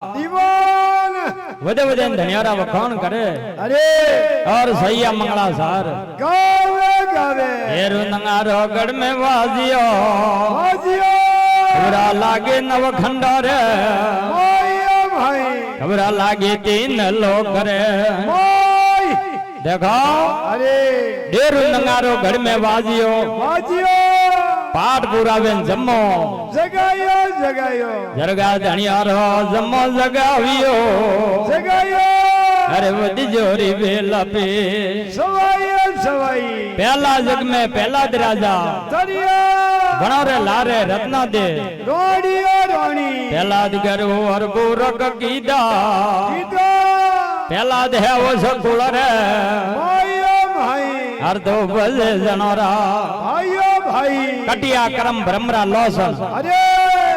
दीवान वदे वदे धनियारा वखान करे अरे और सैया मंगला सार गावे गावे हेरु नंगारो गढ़ में वाजियो हाजियो खबरा लागे नव खंडारे माया भाई खबरा लागे तीन लोग करे माय देखो अरे हेरु नंगारो गढ़ में वाजियो हाजियो पाठ पुरावे जम्मो जगायो जगायो जरगा धनियारो जम्मो जगावियो जगायो अरे वदी जोरी बेला पे सवाई सवाई पहला जग में पहला दराजा दरिया बनोरे लारे रत्ना दे रोड़ियो रोणी पहला दिगरो और बुरक कीदा गीता पहला दे वो सकुल रे माया भाई हर दो बजे जनोरा भाइयो भाई कटिया करम ब्रह्मरा लौसन अरे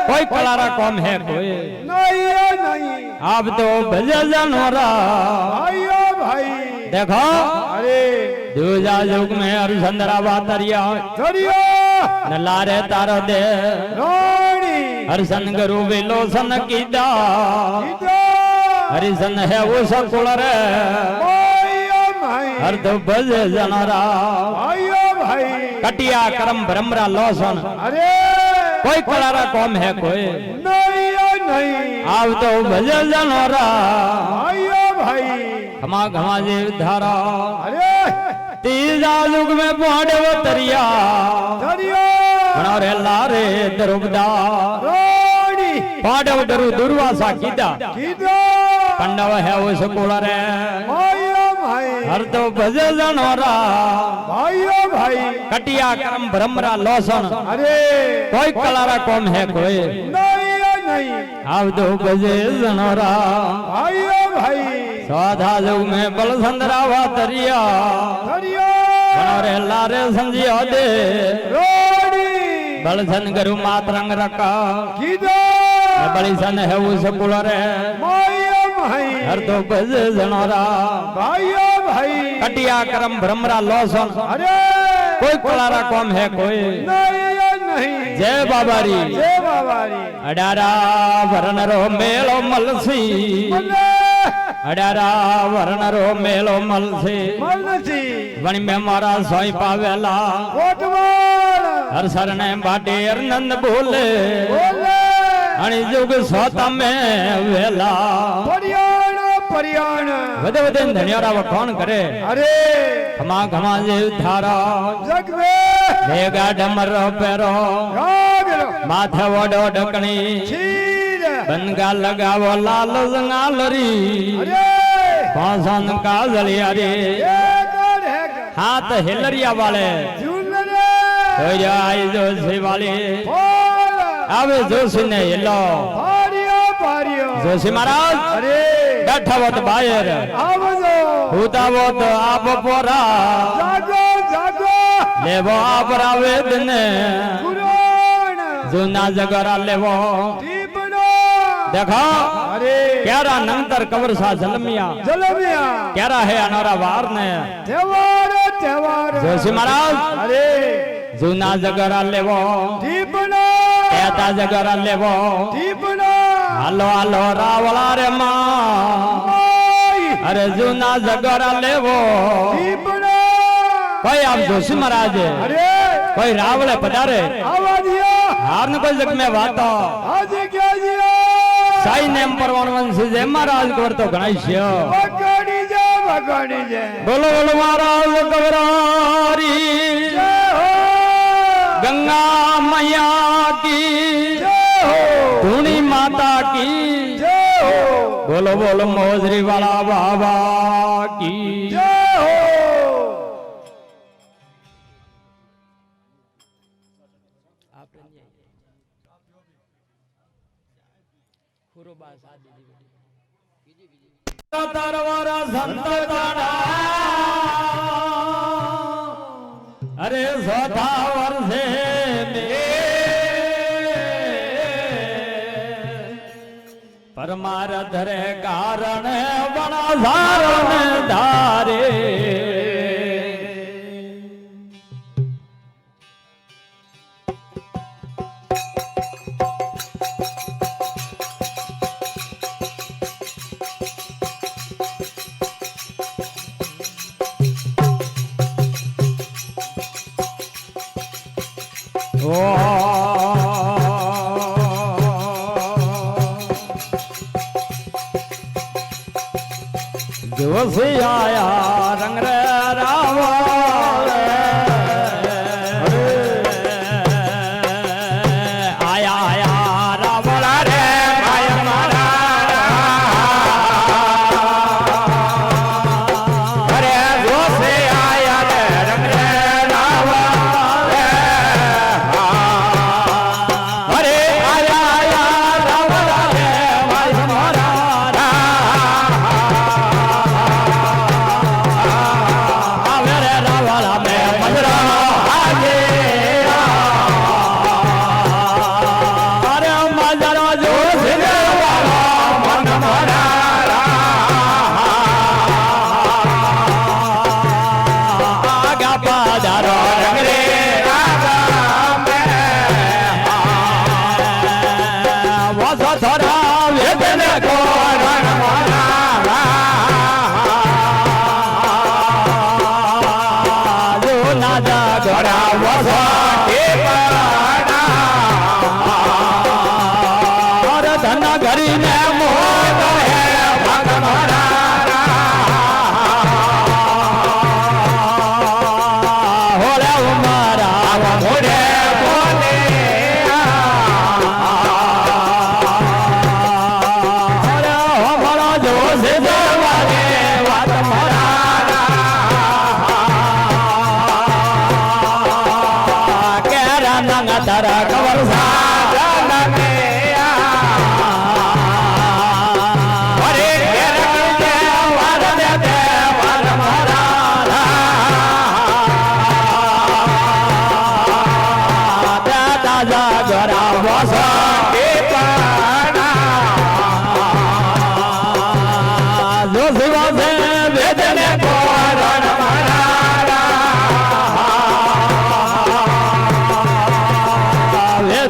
कोई कलारा कौम है कोई नहीं है नहीं आप तो बजे जनोरा भाइयो भाई देखो अरे दूजा युग में हरिचंद्रा बातरिया दरिया नलारे तारो दे रोणी हरिशन गुरु विलोसन कीदा गीता हरिशन है वो सकुल रे माया भाई हर दो बजे जनोरा भाइयो भाई कटिया करम ब्रह्मरा लौसन अरे कोई कलारा कौम है कोई नहीं है नहीं आप तो बजे जनोरा भाइयो भाई घमा घमा जी धारा अरे तीजा युग में पहुंचे वो तरिया दरिया बनोरे लारे दरुबदा रोणी पांडव डरु दुर्वासा कीदा गीता पंडव है वो सकुल रे माया भाई हर तो बजे जनोरा भाइयो भाई कटिया करम ब्रह्मरा लौसन अरे कोई कलारा कौम है कोई नहीं है नहीं आप दो बजे जनोरा भाइयो भाई स्वाधा युग में बलसंदरावा तरिया दरिया बनोरे लारे संजियो दे रोड़ी बलसन गुरु मात रंग रखा गीता बलिसन है वो सकुल रे माया भाई हर तो बजे जनोरा भाइयो भाई कटिया करम ब्रह्मरा लौसन अरे कोई कलारा कौम है कोई नहीं है नहीं जय बाबारी जय बाबारी अडारा वरण रो मेलो मलसी मल्ले अडारा वरण रो मेलो मलसी मल्लसी वणी में मारा सोई पावेला कोटवाल हर सरने बाटे नंद बोले बोले अणि जुग सोता में वेला परियाण परियाण वदे वदे धनियारा वखान करे अरे खमा खमा जे धारा जग में लेगा डमर पैरो रागलो माथे वडो ढकणी छील बनगा लगावो लाल जंगालरी अरे पासन का जलियारी एक और है हाथ हिलरिया वाले झूलने तो जाई जोशी वाली बोल आवे जोशी ने हिलो पारियो पारियो जोशी महाराज अरे बैठावत बायर आवजो हुतावत आप पोरा जागो जागो लेवो आप रावे दिन पुराण जूना जगरा लेवो दीपनो देखो अरे क्यारा नंतर कवर सा जलमिया जलमिया क्यारा है अनोरा वार ने त्योहार त्योहार जोशी महाराज अरे जूना जगरा लेवो दीपनो कहता जगरा लेवो दीपनो हालो हालो रावला रे मां ओय अरे जूना जगरा लेवो दीपनो कोई आप जोशी महाराज अरे कोई रावले पधारे आवाजिया हार न कोई जग में वातो आज क्या जिया साई नेम परवान वंश जय महाराज को तो गणेश्य भगवानी जय बोलो बोलो महाराज कवरारी जय हो गंगा मैया की जय हो धूनी माता की जय हो बोलो बोलो मोजरी वाला बाबा की जय हो तरवारा संत गाड़ा अरे सोता वर्षे परमार धरे कारण बड़ा धारण धारे દિવસી આયા રંગ રે રાવા રે. આયા આયા રાવણ રે ભાઈ મારા. અરે દિવસી આયા રે રંગ રે રાવા રે. અરે આયા આયા રાવણ રે ભાઈ મારા. તારા કવર સાજન ને અરે કે વાર દે દે વાર મારા દાદા જાગરા વસા કે પાના જો સેવા દે વેદને કોરણ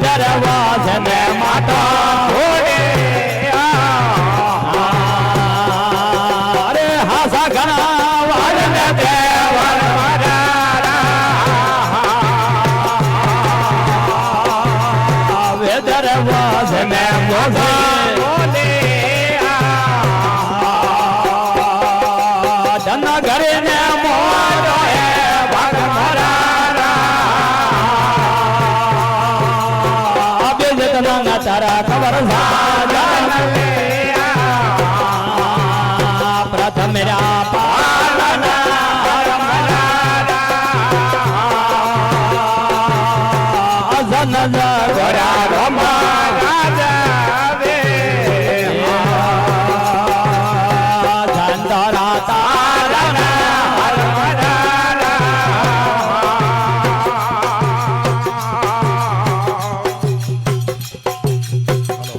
દરવાજને માતા હોડે અરે હાસા ઘણા વાળને દેવર મારા દરવાજને મોઢા હોડે જન ઘરે ને મોડો હે ભાગ મારા તારા ખબર સાજન લે પ્રથમ રા પાલના અજન જગરા રમા રાજા વે ધંધરા તારા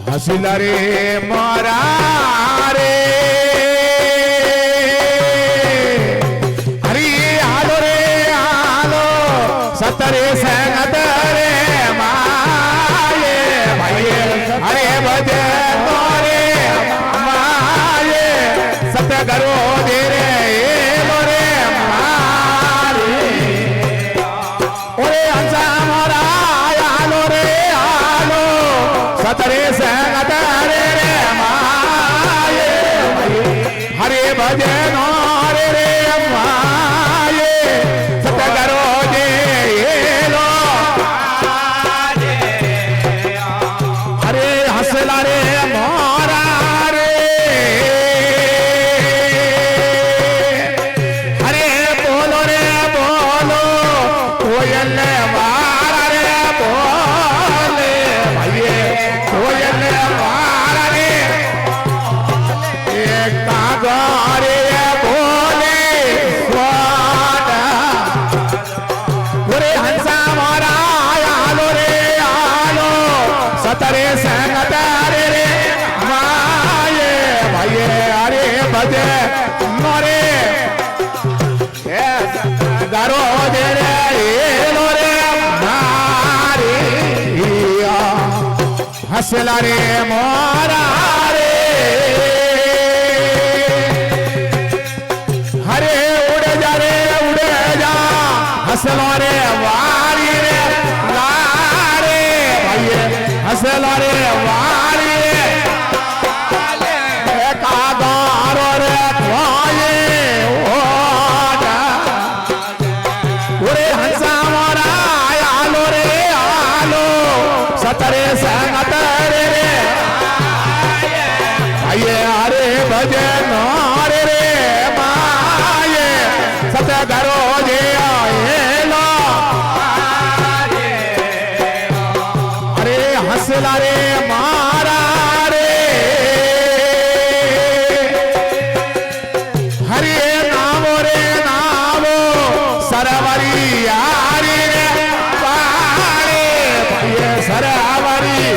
હસીલા રે મારા રે હરી હાલો રે હાલો સતરે સંગત રે માયે ભાઈએ હરે ભજે તોરે માયે સત કરો દે રે એલો રે મારી ઓરે હંસા મારા હાલો રે હાલો સતરે સંગત રે માયે હરે ભજન રે રે માયે સત કરો દે એલો હરે હસલા રે મોરા રે હરે બોલો રે બોલો કોયલ વારા રે બોલે ભાઈએ કોયલ વારા રે એક કાગરે બોલે સ્વાડા ઓરે હંસા મારા આલો રે આલો સતરે સંગત રે રે માયે ભાઈએ અરે ભજે મોરે ગારો દે રે એલો રે મારી હસલા રે મોરા રે હરે ઉડે જા હસલો રે વારી રે લા ભાઈએ હરે ભજન રે રે માયે સતગરો જે આયેલો અરે હસલા રે મારા રે હરે નામો રે નામો સરવરી યારી રે પારે ભાઈએ સરવરી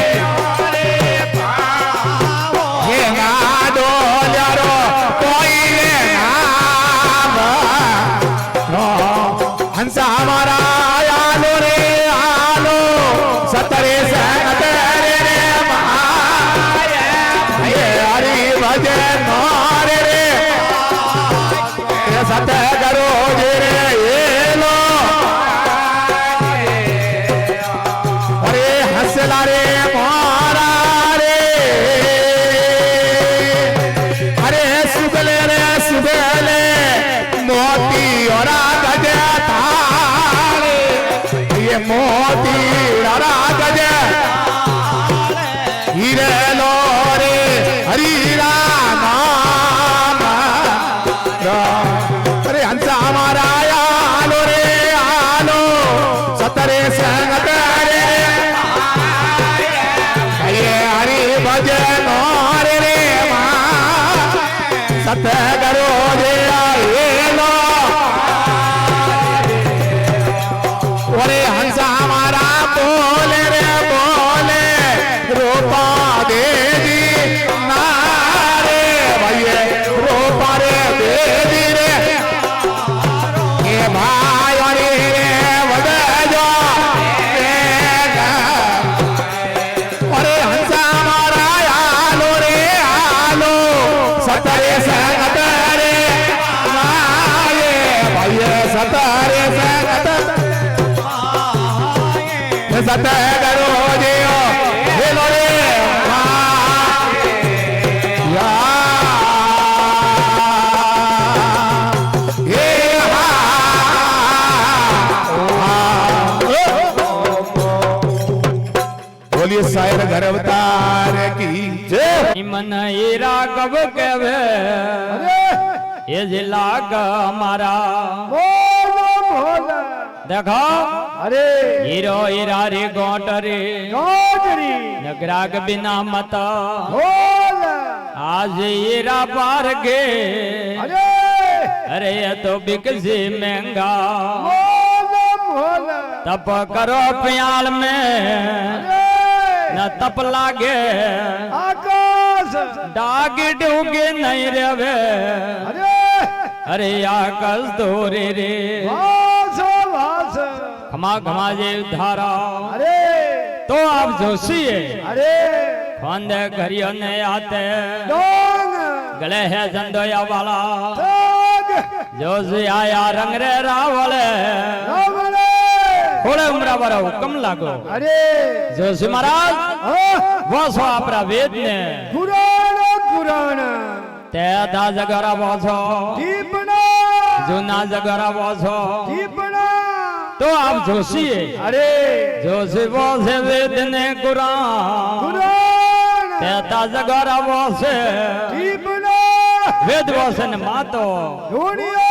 હે ગાડો લ્યારો કોઈ રે નામ હંસા અમારા આલો રે આલો સતરે સંગત રે મારે હરી ભજન રે રે સત કરો જે રે એલો અરે હસલા રે મારા રે અરે સુગલે રે સુગલે મોતી ઓરા ગજ થાળે ये मोती रा गज हीरे लो रे हरीरा नाम अरे हंसा हमारा आलो रे आलो सतरे संगत रे ये हरि भजन रे रे सत करो जे आलो ओरे हंसा हमारा बोले रे बोले रूपा दे दी नारे भैया रूपा रे दे दी रे ये भाई रे वदे जो अरे हंसा हमारा आलो रे आलो सतरे संगत रे माये भैया सतरे संगत सत करो जियो हेलो रे या हे बोलिए शायर घर अवतार की जय मन ये राघव कहवे ये जिला हमारा બોલો ભોલા देखो અરે हीरो हीरा रे गोट रे ગોજરી नगराग बिना मत ભોલા आज हीरा पार गे અરે अरे ये तो बिकसी महंगा બોલો ભોલા तप करो प्याल में અરે न तप लागे આકાશ डाग डूगे नहीं रवे અરે अरे आकाश दूरे रे વાસ વાસ खमा खमा जे धारा અરે तो आप जोशीए અરે खांदे घरियों ने आते ડોંગ गले है जंदोया वाला તગ जोशी आया रंग रे रावले રાવણે थोड़े उम्र वाला हुक्म लागो અરે जोशी महाराज હા वो सो आपरा वेद ने પુરાણ પુરાણ ते दा जगरा वो सो દીપણા जूना जगरा वो सो દીપણા तो आप जोशीए અરે जोशी वो से वेद ने कुरान પુરાણ ते दा जगरा वो से દીપણા वेद वो से ने मातो ધૂણિયો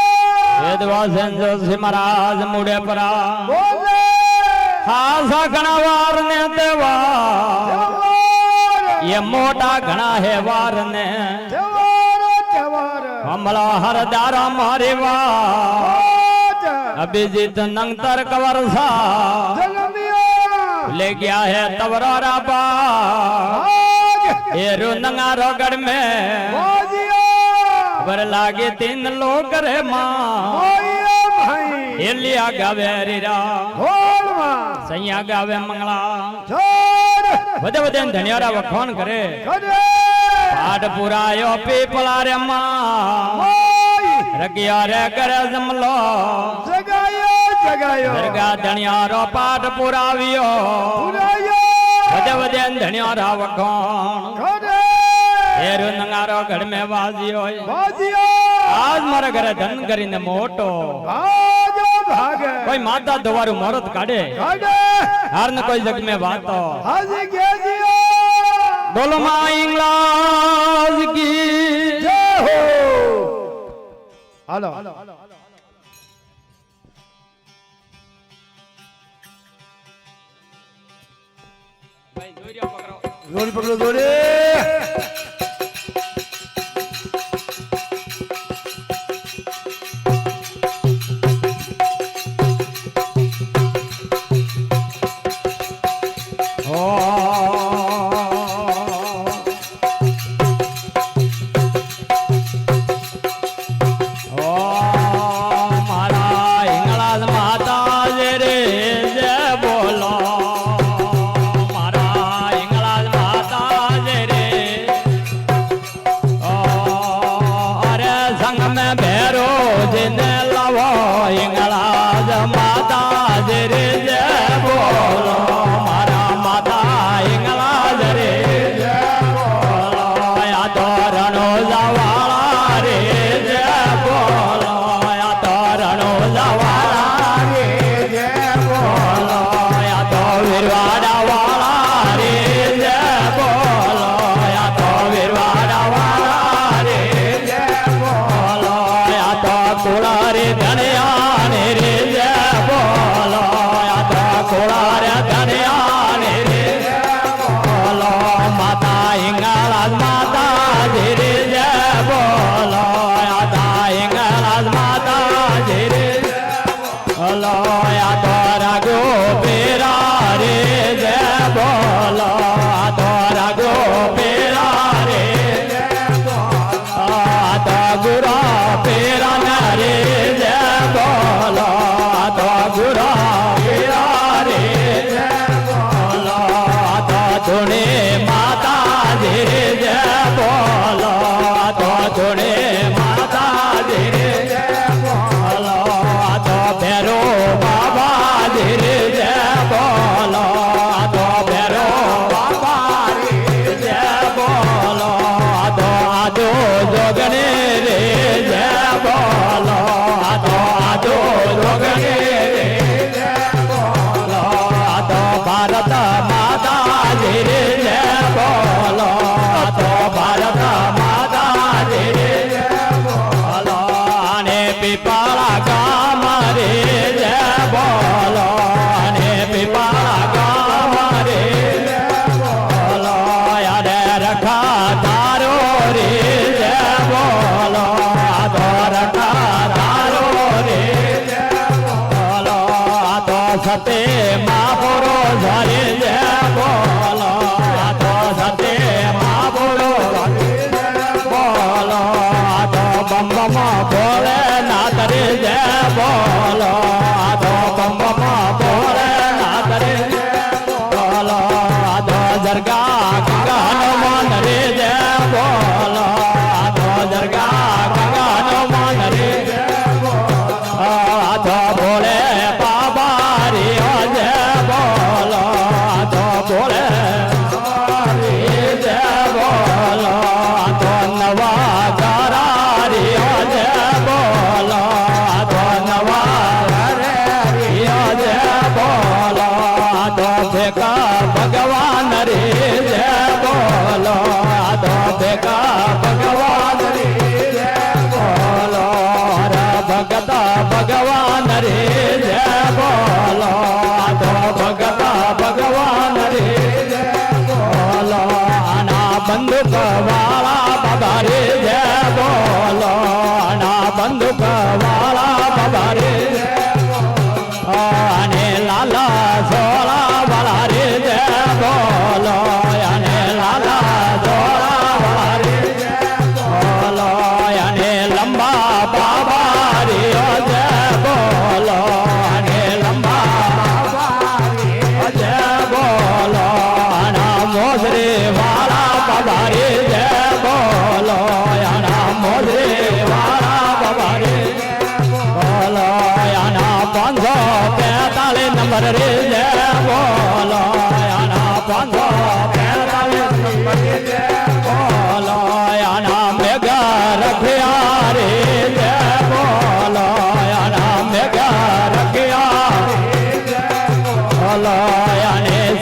वेद वो से जोशी महाराज मुड़े परा બોલે हाँ घना वार ने देवा તહેવાર ये मोटा घना है वार ने તહેવાર તહેવાર हमला हर दारा मारे वा આજ अभिजीत नंगतर कवर सा જન્મ્યો ले गया है तवरा बा આજ ये रो नंगारो गढ़ में વાજિયો बर लागे तीन लोग रे माँ મોયો ભાઈ एलिया गावे रीरा ઢોલમાં सैया गावे मंगला જોડ बदे बदे धनियारा वखोन करे કરે पाठ पुरायो पीपला रे माँ મોય रगिया रे करे जमलो જગાયો જગાયો दरगा धनियारो पाठ पुरावियो પુરાયો बदे बदे धनियारा वखोन કરે हेरो नंगारो घर में वाजियो વાજિયો आज मारा घरे धन करीने मोटो ભાગો ભાગે कोई माता दोवारू मोरत काढे કાઢે हार न कोई जग में वातो હાજી ગેજીઓ ડોલમાં ઇંગ્લાજ કી જય હો હાલો દોરી પકડો દોરી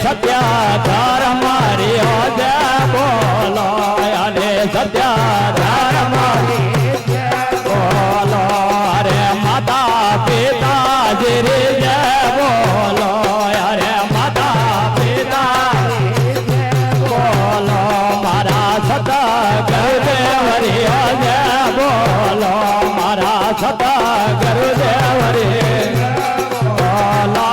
સત્યા ધર્મ રિયો જય બોલો ધર્મની જય બોલો અરે માતા પિતાજી રે જય બોલો અરે માતા પિતાજી જય બોલો મારા સતગુરુદેવ રે જય બોલો મારા સતગુરુદેવ રે બોલો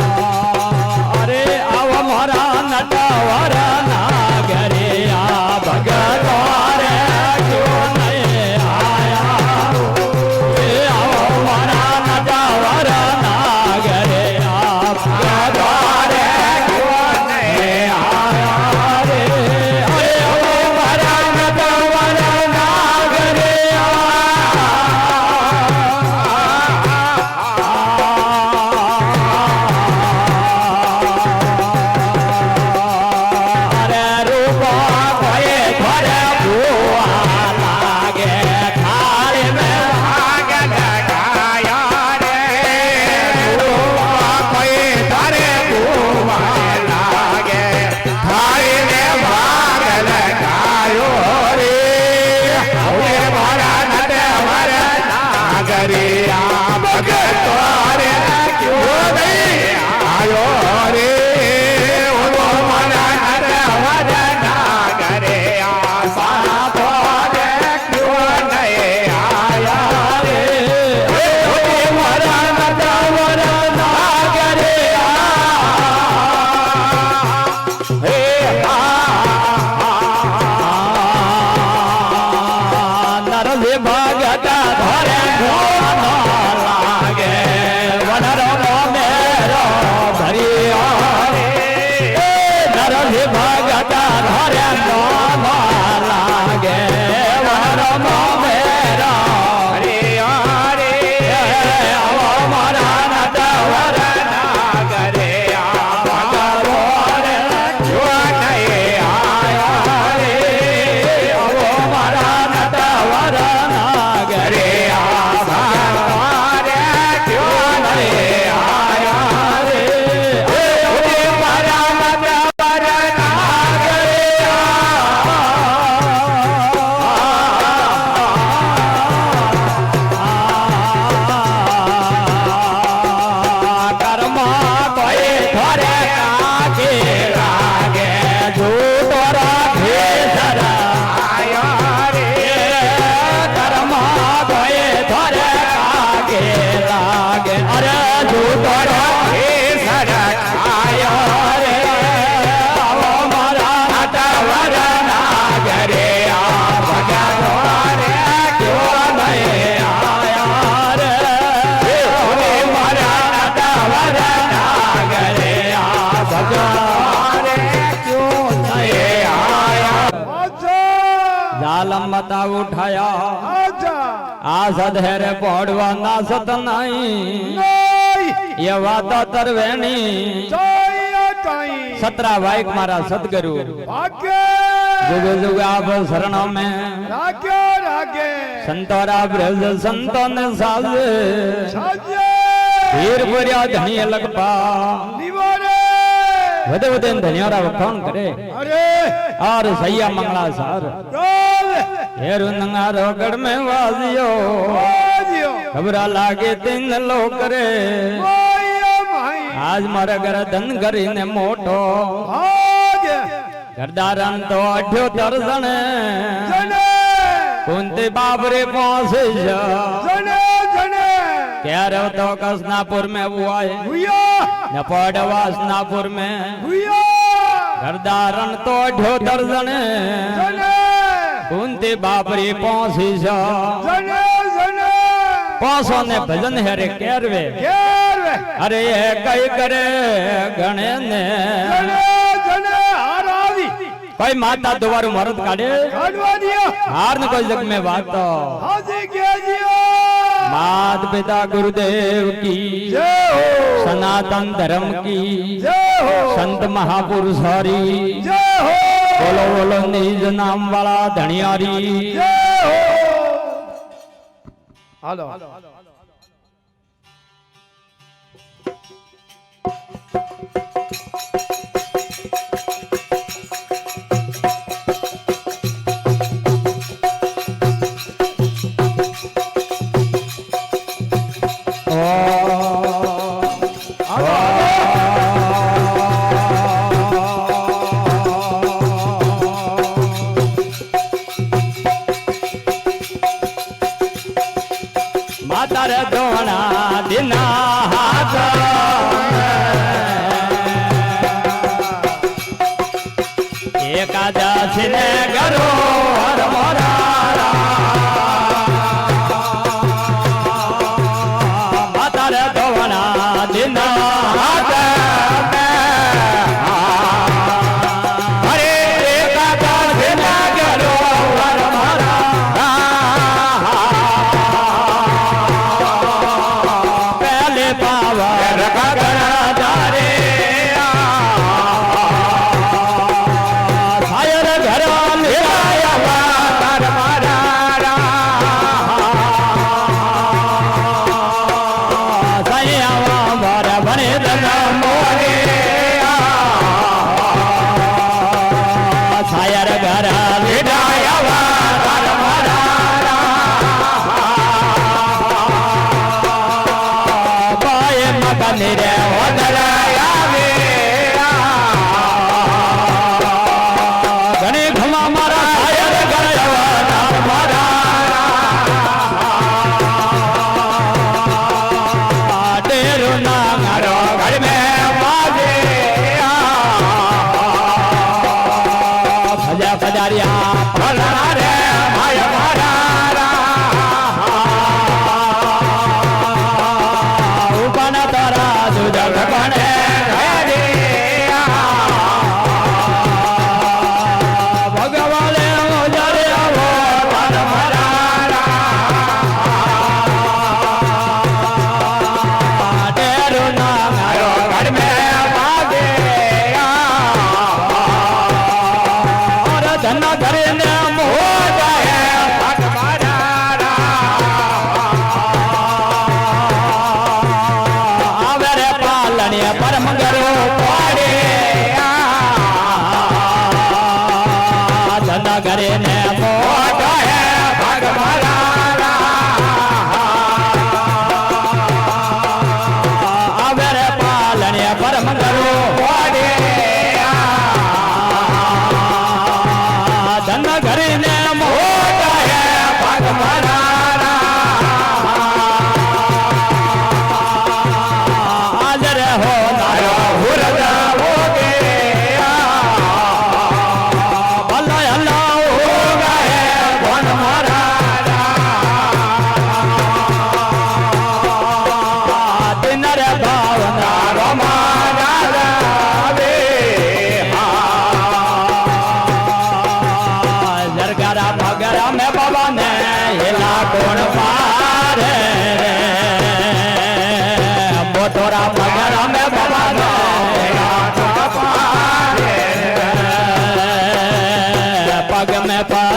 અરે આવો મારા નટવર નાગરે આ ભગતો રે ક્યો નહીં આયા એ આવો મારા નટવર નાગરે આ ભગતો રે ક્યો નહીં આયા રે અરે આવો મારા નટવર નાગરે અરે રૂપા કોઈ ઘરે ભૂવા લાગે થાળી મે ભાગ લગાયા રે રૂપા કોઈ ઘરે ભૂવા લાગે થાળી મે ભાગ લગાયો રે હવે મારા નટવર નાગરી આ ભગતો રે ક્યો નહીં આયો રે ઓલો મારા નટવર નાગરે આ સાપો રે ક્યો નહીં આયા રે ઓલો મારા નટવર નાગરે હે નરલે ભગત ધરે ગોન લાગે વનરો મેરો ભરિયો રે નરલે ભગત ધરે ગોન લાગે વનરો મેરો ભરિયો રે આવો મારા નટવર નાગરે આ ભગતો રે ક્યો નહીં આયા રે આવો મારા નટવર નાગરે આ ભગતો રે ક્યો નહીં આયા રે ઓલે મારા નટવર નાગરે કર્મા કોઈ ઘરે કાકે લાગે જૂઠો રાખે આયા રે કર્મા કોઈ ઘરે કાકે લાગે અરે જૂઠો રાખે આયા રે આવો મારા નટવર નાગરે આ ભગતો રે ક્યો નહીં આયા રે ઓલે મારા નટવર નાગરે આ ભગતો રે ક્યો નહીં આયા આજા જાલમ મતા ઉઠાયા આજા આ સધેરે પડવા ના સત નહીં નહીં એવા તો તરવેણી જય કઈ સતરા વાઈક મારા સદગુરુ ભાગ્ય जुग जुग आप शरण में રાગ્ય રાગે संतोरा ब्रज संतों ने साजे સાજે वीर पुरिया धनी लगपा નિવારે वदे वदे धनियारा वखाण करे અરે और सैया मंगला सार રોલ हेरु नंगारो गढ़ में वाजियो વાજ્યો खबरा लागे तीन लो करे માયા માઈ आज मारा घर धन करी ने मोटो ભાગ્ય घरदारन तो अठ्यो दर्जने જને कुंती बाबरे पहुंचे જને જને कह रहे तो कसनापुर में वो आए ભૂયા न पड़वासनापुर में ભૂયા घरदारन तो अठ्यो दर्जने જને कुंती बाबरी पहुंची જને જને पहुंचो ने भजन हेरे केरवे ઘેર अरे ये कई करे गणे ने જને જને હાર આવી कोई माता दोबारू मरद काढ़े કાઢવા દિયો हार न कोई जग में बात तो હાજી કેજીઓ मात पिता गुरुदेव की જય હો सनातन धर्म की જય હો संत महापुरुष हरी જય હો बोलो बोलो निज नाम वाला धनियारी જય હો હાલો રાજા સિને ગરો હર મોરા માતા રે ધોવના દિન હાથ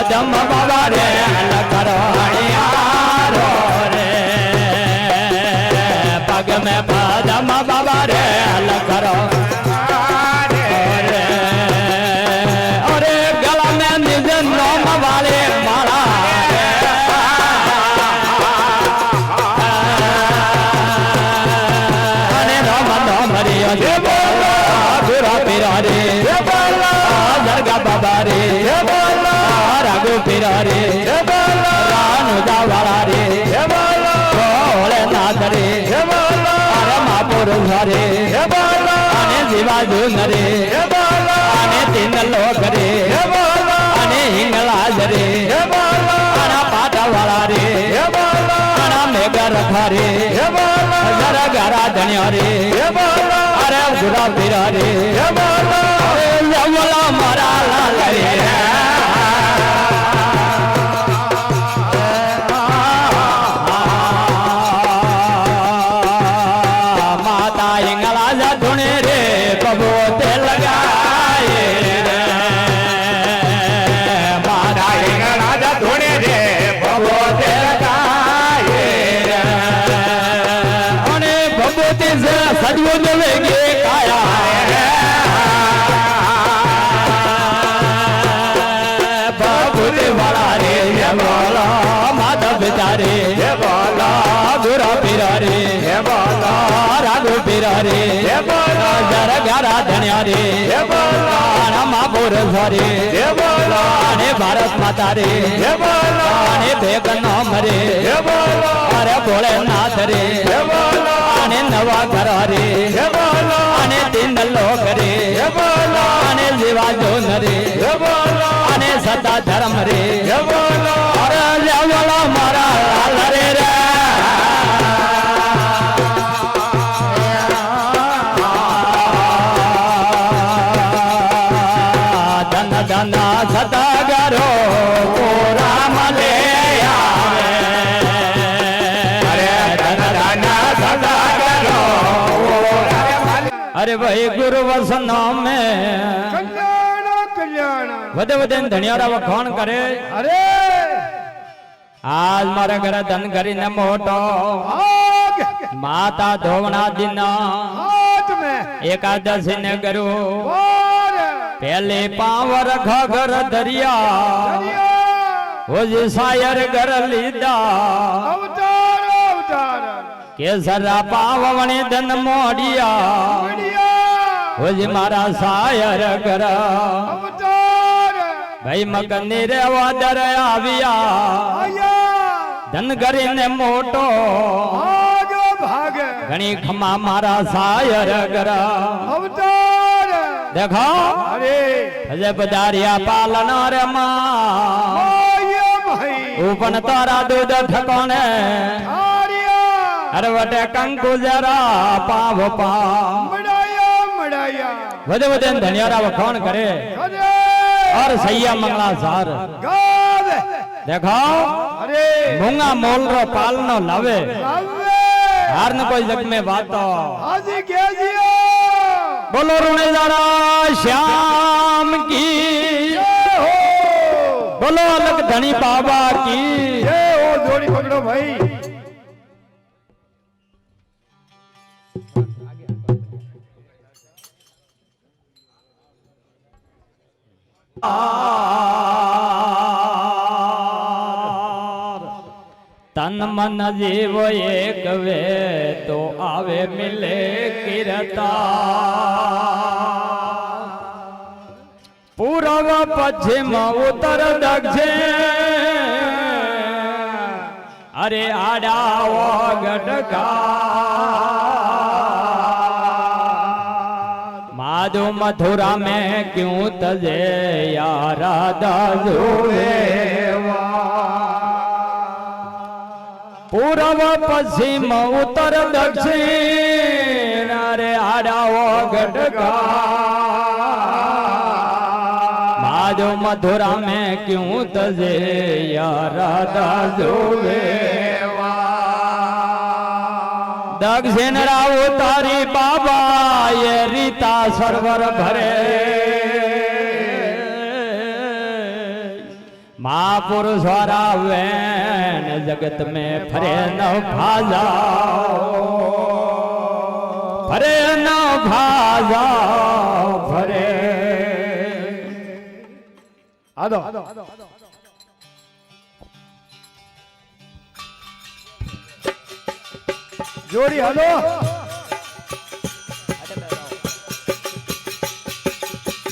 પદમ બાબા રે કરો હણિયારો રે પગ મે પદમ બાબા રે કરો અરે ગલા મે નિજ નોમ વાલે માળા અને રામ નામ હરિયો જય બોલો ગુરુ પીરા રે જય બોલો દરગા બાબા રે જય બોલો રાઘુ પીરા રે જય બોલો રાનુદા વાળા રે જય બોલો ભોળેનાથ રે જય બોલો અરે મહાપુરુષ રે જય બોલો અને જીવાજુ રે જય બોલો અને તીન લોક રે જય બોલો અને હિંગલાજ રે જય બોલો આના પાટા વાળા રે જય બોલો આના મેઘા રખા રે જય બોલો જરા ગારા ધણ્યા રે જય બોલો અરે ગુરા પીરા રે જય બોલો જવલા મારા લાલ રે સદીઓ જવેગે કાયા બાબુરે વાળા રે હે બોલો માધવ પિતા રે હે બોલો ગુરુ પીરા રે હે બોલો રાઘુ પીરા રે હે બોલો જરા ગારા ધણ્યા રે હે બોલો મહાપુરુષ રે હે બોલો અને ભારત માતા રે હે બોલો અને ભેગનો મરે હે બોલો અરે ભોળેનાથ રે હે બોલો અને નવા ઘર રે હે બોલો અને તીન લોક રે હે બોલો અને જીવાજો રે હે બોલો સદા ધર્મ રે જય બોલો અરે લેવલો મારા લાલ રે રે ધન ધન સદા ગરો કોરા મલે આવે અરે ધન ધન સદા ગરો અરે ભાઈ ગુરુ વસન में કલ્યાણ કલ્યાણ વધે વધે ધણિયારા વખાણ કરે અરે આજ મારા ઘરે ધન કરીને મોટો આગ માતા ધોવણા દિન આજ મે એકાદશી ને કરું ઓર પહેલે પાવર ઘર દરિયા દરિયા હોજી સાયર ઘર લીધા અવતાર અવતાર કેસરા પાવણી ધન મોડિયા મડિયા હોજી મારા સાયર ઘર અવતાર ભાઈ મગની રે વાદર આવ્યા આયા ધન કરીને મોટો ભાગ ભાગ ઘણી ખમા મારા સાયર ઘર અવતાર દેખો અરે હજે પધારિયા પાલન રે માં આયા ભાઈ ઉપન તારા દૂધ ઠકોને આર્યા અરે વટે કંકુ જરા પાવ પા મડાયા મડાયા વધે વધે ધનિયારા વખાણ કરે અરે और सैया मंगला सार ગાવ देखो અરે मूंगा मोल रो पाल नो लावे લાવે हार न कोई जग में बातो હાજી કેજીઓ बोलो रुणे जरा श्याम की જય હો बोलो अलग धनी बाबा की જય હો જોડી પકડો ભાઈ तन मन जीव एक वे तो आवे मिले किरता पूर्व पश्चिम उत्तर दक्षिण अरे आडाओ गटका माधो मथुरा में क्यों तजे यारा दाजुए पूर्व पश्चिम उत्तर दक्षिण अरे आडाओ गटका माधो मथुरा में क्यों तजे यारा दाजुए दक्षिण राव तारी बाबा ये रीता सरवर भरे महापुरुष वैन जगत में फरे न भाजा फरे न भाजा फरे આદો જોડી હાલો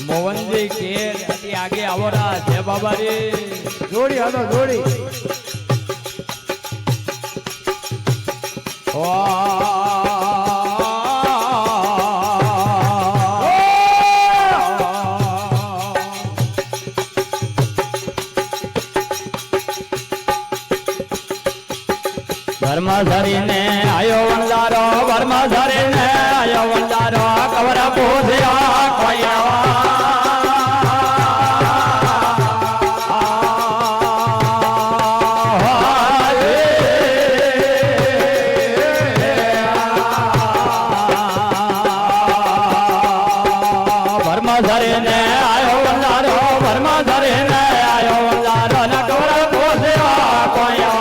मोहन जी के अति आगे आवरा जय बाबा रे જોડી હાલો જોડી धर्मधरी ने आयो वंदारो धर्मधरी ने आयो वंदारो कवर पूजया कोया धर्मधरी ने आयो वंदारो धर्मधरी ने आयो वंदारो न कवर पूजया कोया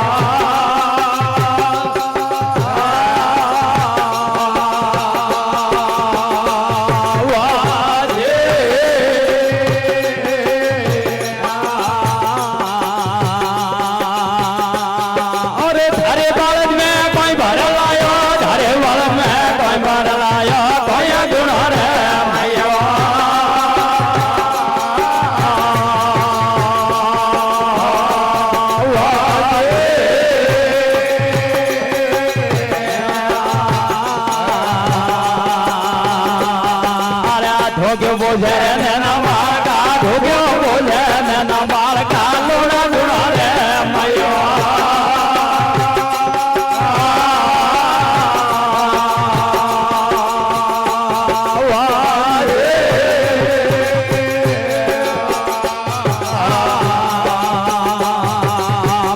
ધોગ્યો બોલે ને ના બાળકા ધોગ્યો બોલે ને ના બાળકા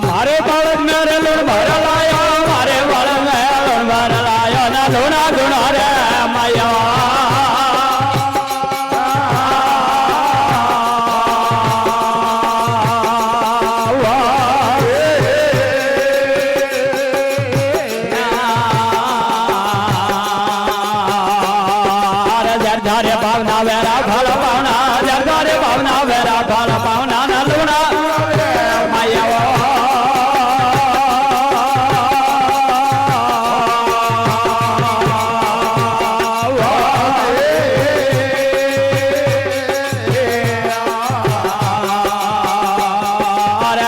મારે બાળક મેરે લુણ ભર લાયો મારે બાળક મેરે લુણ ભર લાયો ના લુણા ગુણા રે જરધારે ભાવના વેરા ફળ પાવના જરધારે ભાવના વેરા ફળ પાવના ના લુણા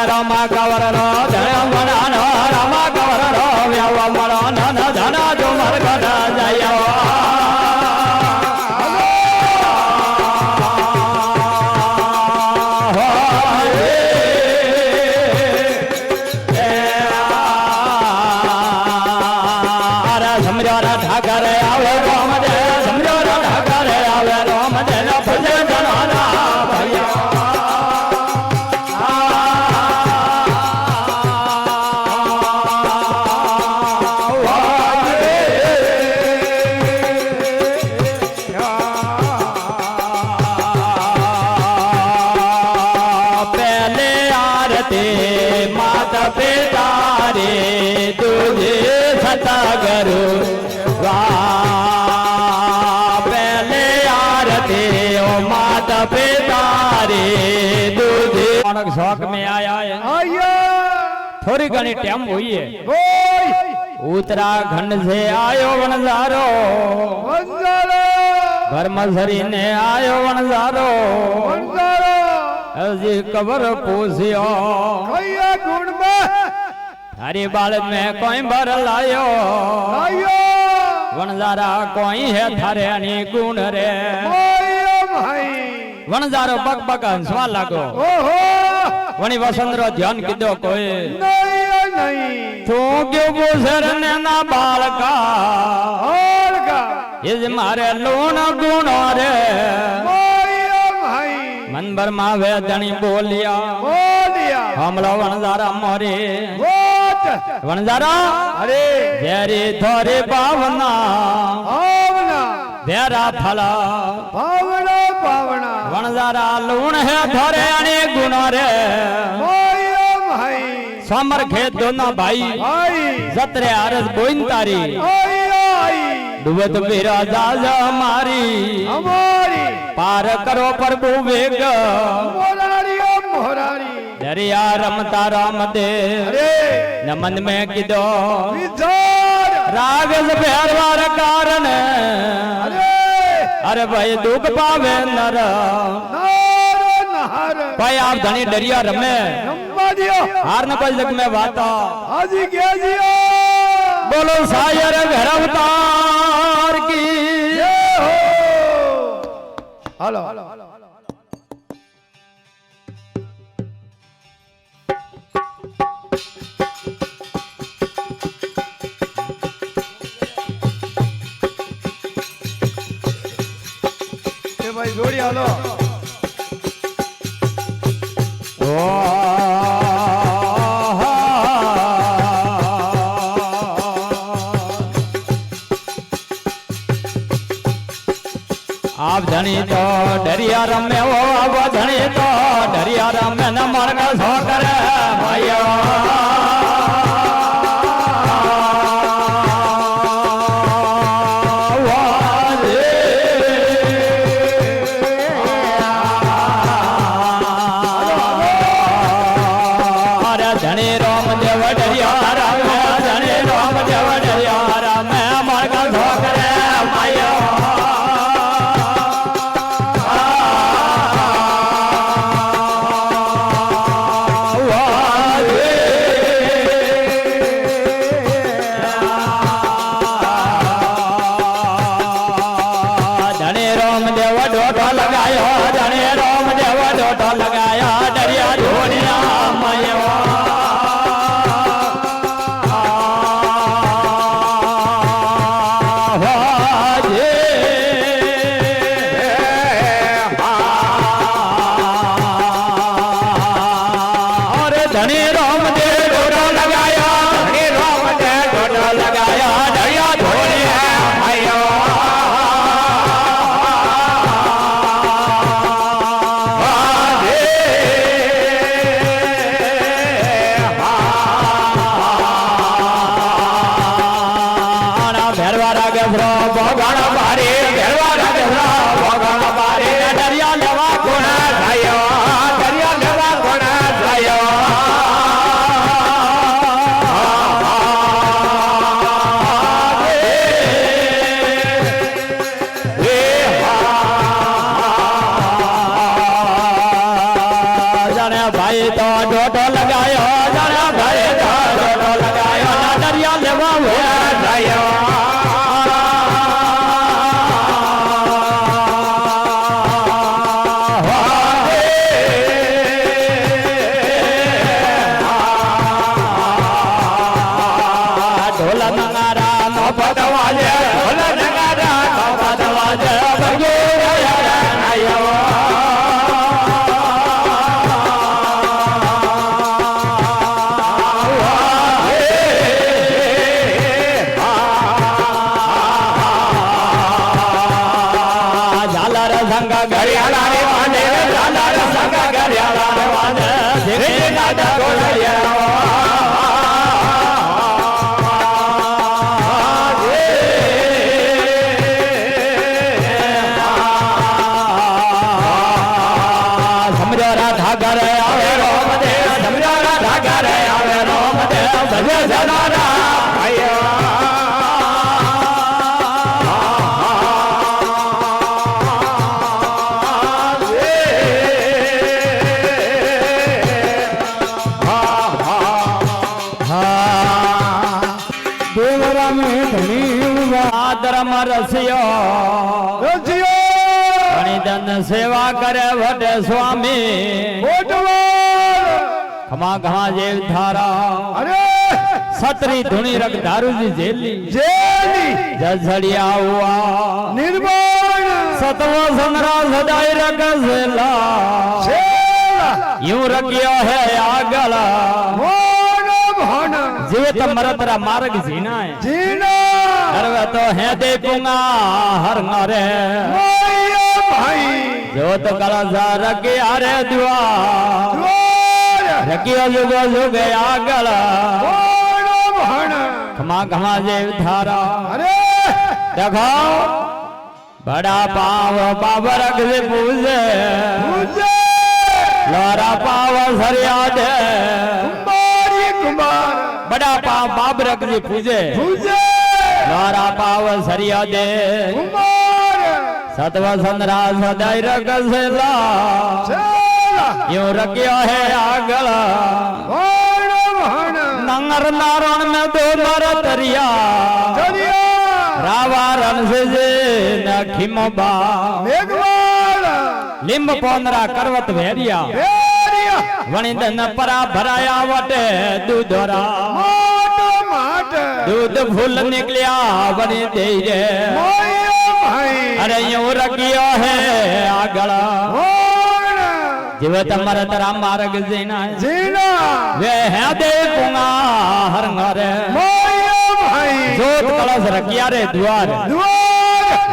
રમા કવર રો ધન મના રમા કવર રો વ્યવ મરો નન ધના જો મર ગઢ જય સમજો ઠાકર આવે રોમ દે સમજો ઠાકર આવે રોમ દે ભજન જનાના ભૈયા पहले आरती माता पिता रे तुझे सता गुरु पहले आरती ओ माता पिता रे तुझे शौक में आया है आया थोड़ी घनी टाइम हुई है ओय उत्तराखंड से आयो वनजारो वंजारो धर्मसरी ने आयो वनजारो वंजारो जी कबर पूछियो कया गुण में थारी बालक में कोई भर लायो आयो वनजारा कोई है थारे अनी गुण रे ओय भाई वनजारो बक बक हंसवा लागो ओहो वनी वसंतरो ध्यान कीधो कोई नहीं नहीं तू क्यों पूछर ने ना बालका और का ये मारे लूण गुण रे ओय भाई मन भर मावे धनी बोलिया बोलिया हमलो वनजारा मोरे वोट वनजारा अरे जेरी थोरी पावना भावना बेरा फला भावना भावना वनजारा लूण है थोरे अने गुण रे ओय भाई समर खेत दोनों भाई भाई जतरे आरस बोइन तारी ओय आई डूबत बीरा जाज मारी हमारी पार करो प्रभु वेग मोरारी ओ मोरारी दरिया रमता राम दे अरे नमन में किदो विचार रागस भैरवार कारण अरे अरे भाई दुख पावे नर नार नहर भाई आप धनी डरिया रमे नंबा दियो हार न पल जग में वाता हाजी के जियो बोलो सायर घर अवतार की जय हो हेलो ए भाई जोड़ी हेलो आप धनी तो डरिया रमे हो अब धनी तो डरिया रमे न मर्ग सो करे भाइयों धनी राम देव डरिया राम धनी राम देव डरिया राम मर्ग सो करे भाइयों સંગ ઘડિયાળા રે વાજે ઝાલર સંગ ઘડિયાળા રે વાજે ધીરે નાદ ગોળિયા સમજો રાધા ઘરે આવે રોમ દે સમજો રાધા ઘરે આવે રોમ દે ભજે જનારા ધર્મ રસિયો ઘણી ધન સેવા કરે વટે સ્વામી ખમા ખમા જેવ ધારા અરે સતરી ધૂણી રખ દારૂજી જેલી જેલી જજડિયા હુઆ નિર્માણ સતવો સંગ્રા સદાય રખ સેલા છેલા यूं रखियो है આગળ મોણ ભણ જીવત મરતરા માર્ગ જીનાય જીના હરવે તો હે દે પુંગા હરંગરે મોય ભાઈ જોત કળસા રખિયા રે દુઆ દ્વાર રખિયો જુગો જુગે આગળ મોણ ભણ ખમા ખમા જેવ ધારા અરે देखो बड़ा पाव बाबर अगले पूजे પૂજે लोरा पाव सरिया दे કુમારી કુમાર बड़ा पाव बाबर अगले पूजे પૂજે लोरा पाव सरिया दे કુમાર सतव संद्रा सदाई रगसेला છેલા यूं रखियो है आगल મોણ ભણ नंगर नारण में दो मर तरिया દરિયા रावा रण से जे नखिमबा મેઘવાળ लिंब पोंदरा करवत भेरिया ભેરિયા वणिदन परा भराया वटे दूधरा મોટો માટ दूध फूल निकलिया बनी दे रे મોય ભાઈ अरे यूं रखियो है आगला મોણ जीवत मरतरा मार्ग जीना જીના वे है दे पुंगा हरंगरे મોય ભાઈ जोत कलश रखिया रे द्वार દ્વાર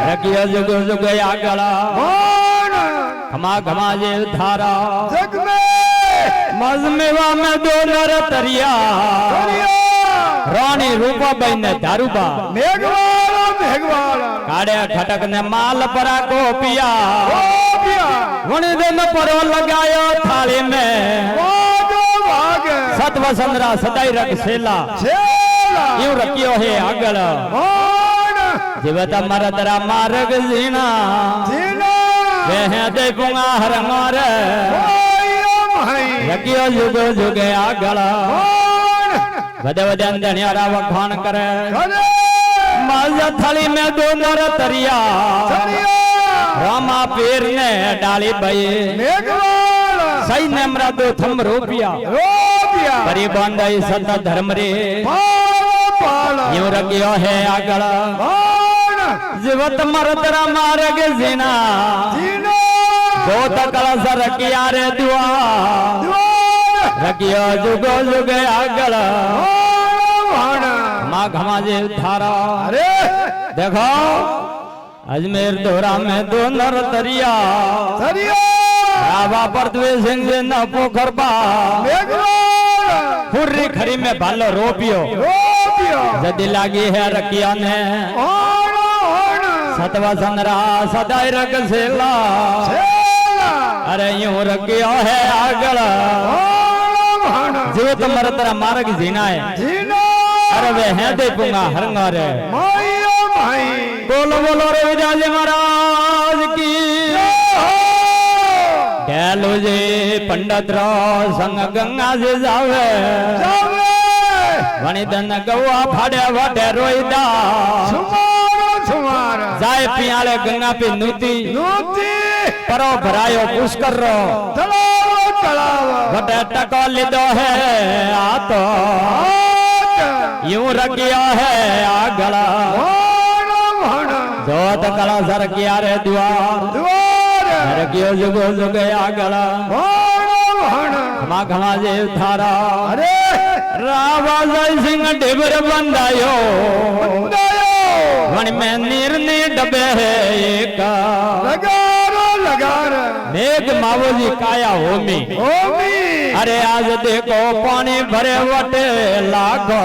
रखियो जुग जुग आगला મોણ खमा खमा जे धारा જગ મે मजमेवा में दो नर तरिया દરિયા रानी रूपा बहन दारूबा મેઘવાળ મેઘવાળ काड़े खटक ने माल परा को पिया ગોપિયા वणिदन परो लगायो थाली में મોટો ભાગ सत वसंदरा सदाई रख सेला છેલા यूं रखियो है आगल મોણ जीवत मरदरा मार्ग जीना જીના वे है दे पुंगा हरंगारे મોય ભાઈ रखियो जुग जुग आगल મોણ वदे वदे अंधनियारा वखान करे કરે माजा थाली में दो नर तरिया દરિયા रामा पीर ने डाली बई મેઘવાળ सही ने मरा दो थम रोपिया ગોપિયા परी बांधई सत धर्म रे પાળ यूं रखियो है आगल મોણ जीवत मरदरा मार्ग जीना જીના जोत कलश रखिया रे दुआ દ્વાર रखियो जुगो जुग आगल મોણ ભણ माँ घमा जे थारा અરે देखो अजमेर दोरा में दो नर तरिया દરિયા रावा पृथ्वी सिंह जे न पोखरबा મેઘવાળ हुर्री खरी में भालो रोपियो ગોપિયા जदी लागी है रखिया ने ઓણ ઓણ सतवा संदरा सदाई रख सेला છેલા अरे यूं रखियो है आगल ઓણ ભણ जीवत मरतरा मार्ग जीना है જીના अरे वे हैं दे पुंगा हरंगारे મોય ભાઈ बोलो बोलो रे विजाली महाराज की डेलो जे पंडित रो संग गंगा से जावे જાવે वणिदन गवा फाड़े वाटे रोईदा સુમારો સુમાર जाए पियाले गंगा पे नूती નૂતી परो भरायो पुष्कर रो તળાવ તળાવ वटे टको लिदो है आ तो આટ यूं रखियो है आगला ઓણ ભણ जोत कला सर किया रे द्वार દ્વાર रखियो जुगो जुग आगला ઓણ ભણ खमा खमा जे थारा અરે रावा जय सिंह ढिबर बंदायो બંધાયો वन में नीर ने डबे है एक લગારો मेघ मावोजी काया होमी ઓમી अरे आज देखो पानी भरे वटे लागो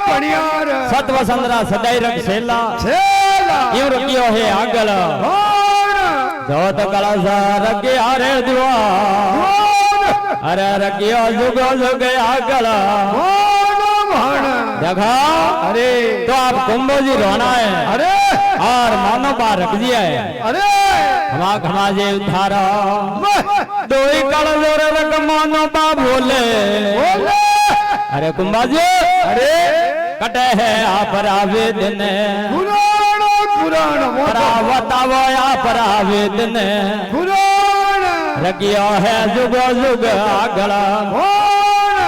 પણિયાર सत्व संद्रा सदाई रख सेला છેલા यूं रखियो है आगल કોણ जोत कलसा रखी हारे दुआ अरे रखियो जुगो जुग आगल કોણ ભણ देखा અરે तो आप कुंभो जी रोना है અરે और मानो पा रख दिया है અરે खमा जे उठारा વાહ! दो ही कल जोर रख मानो पा बोले બોલે अरे कुंभा जी અરે कटे है आप आवेदन પુરાણ परा बतावो आप आवेदन પુરાણ रखियो है जुगो जुग आगला કોણ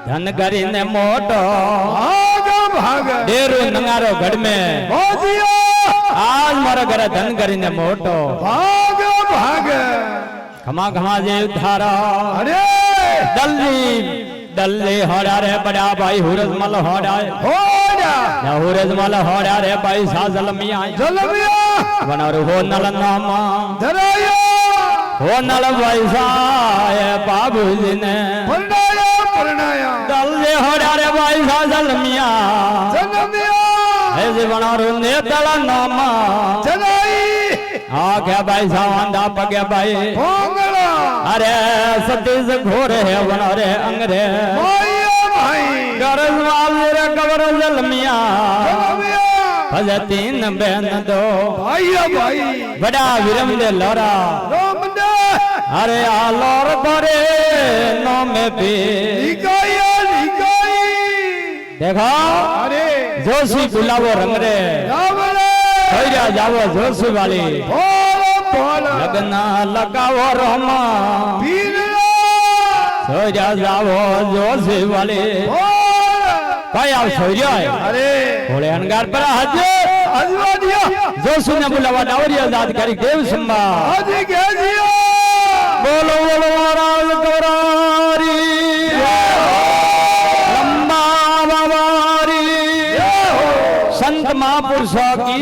धन करी ने मोटो ભાગ ભાગ डेरू नंगारो गढ़ में ભોજિયો आज मारा घर धन करी ने मोटो ભાગ ભાગ खमा खमा जे उधारा અરે दल्ली दल्ली होड़ा रे बड़ा भाई हुरज मल होड़ा હોડા या हुरज मल होड़ा रे भाई साजल मिया જલમિયા बनर हो नल नामा ધરાયો हो नल भाई साय बाबू जी ने પરણાયા दल्ली होड़ा रे भाई साजल मिया જલમિયા ऐसे बनर ने दल नामा જનાઈ आखे भाई सावंदा पगे भाई ભોંગળા अरे सतीश घोर है बनरे अंगरे ભાઈઓ ભાઈ गरज वाले रे कबर जलमिया જલમિયા भजतीन बहन दो ભાઈઓ ભાઈ बड़ा विरम दे लोरा રોમદે अरे आ लोर तोरे नो में भी લીકાઈ देखो અરે जोशी बुलावो रंग रे રાવણે भैया जावो जोशी वाली ભોળો ભોળો लगना लगावो रोमा પીરલા सोजा जावो जोशी वाली ભોળો भाई आप सोजा है અરે भोले अनगार पर हाजिर અજવાડિયા जोशी ने बुलावा डावरी आजाद करी देव संभा હાજી ગેજીયા बोलो बोलो महाराज गौरारी लंबा बाबारी संत महापुरुषों की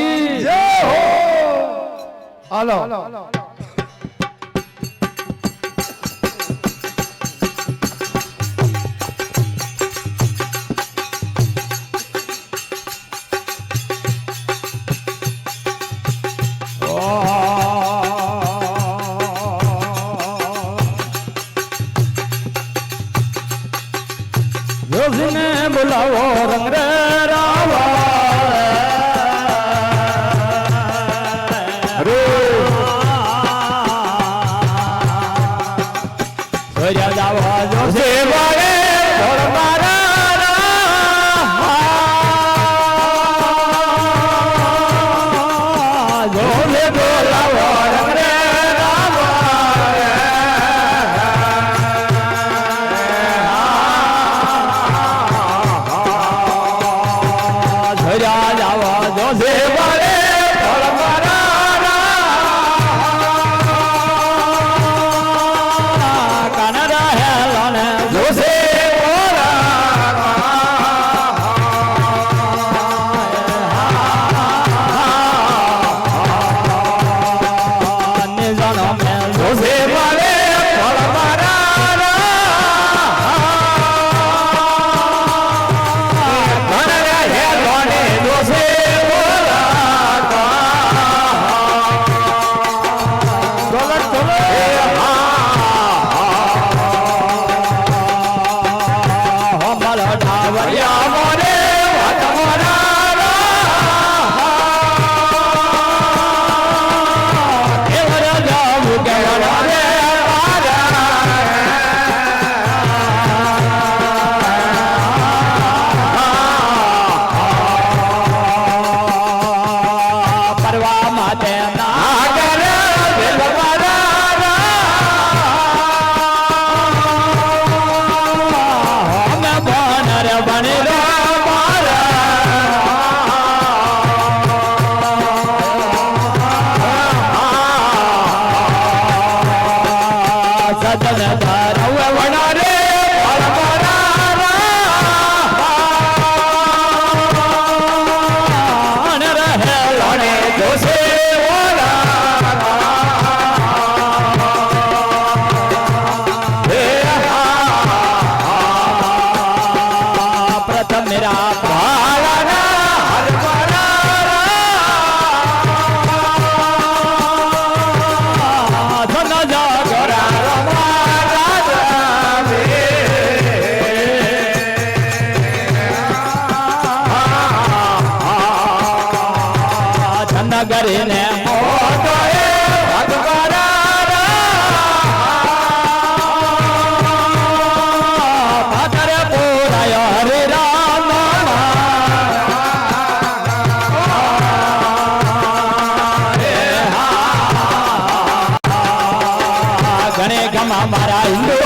જય હો હાલો जोशी ने बुलावो रंग रे रावा सोजा जावो जोशी वाले भोर मारा जोशी बुलावो रंग रे झरा जावा जोसे वाले फल मारा कनरा है लाने जोसे वाला निजानो में जोसे वाले फल मारा कनरा है लाने जोसे वाला हमल ढावरिया मोरे वट मोरा केवल जाऊ केवल रे परवा माते नागर बिलवरा हम बनर बने मारा सदन धरव बना रे रहे लड़े जोसे वाला નગરી ને મોટો એ ભગવાના પાદર પુરાય હરે રામ ગણે ગમા મારા હિન્દુ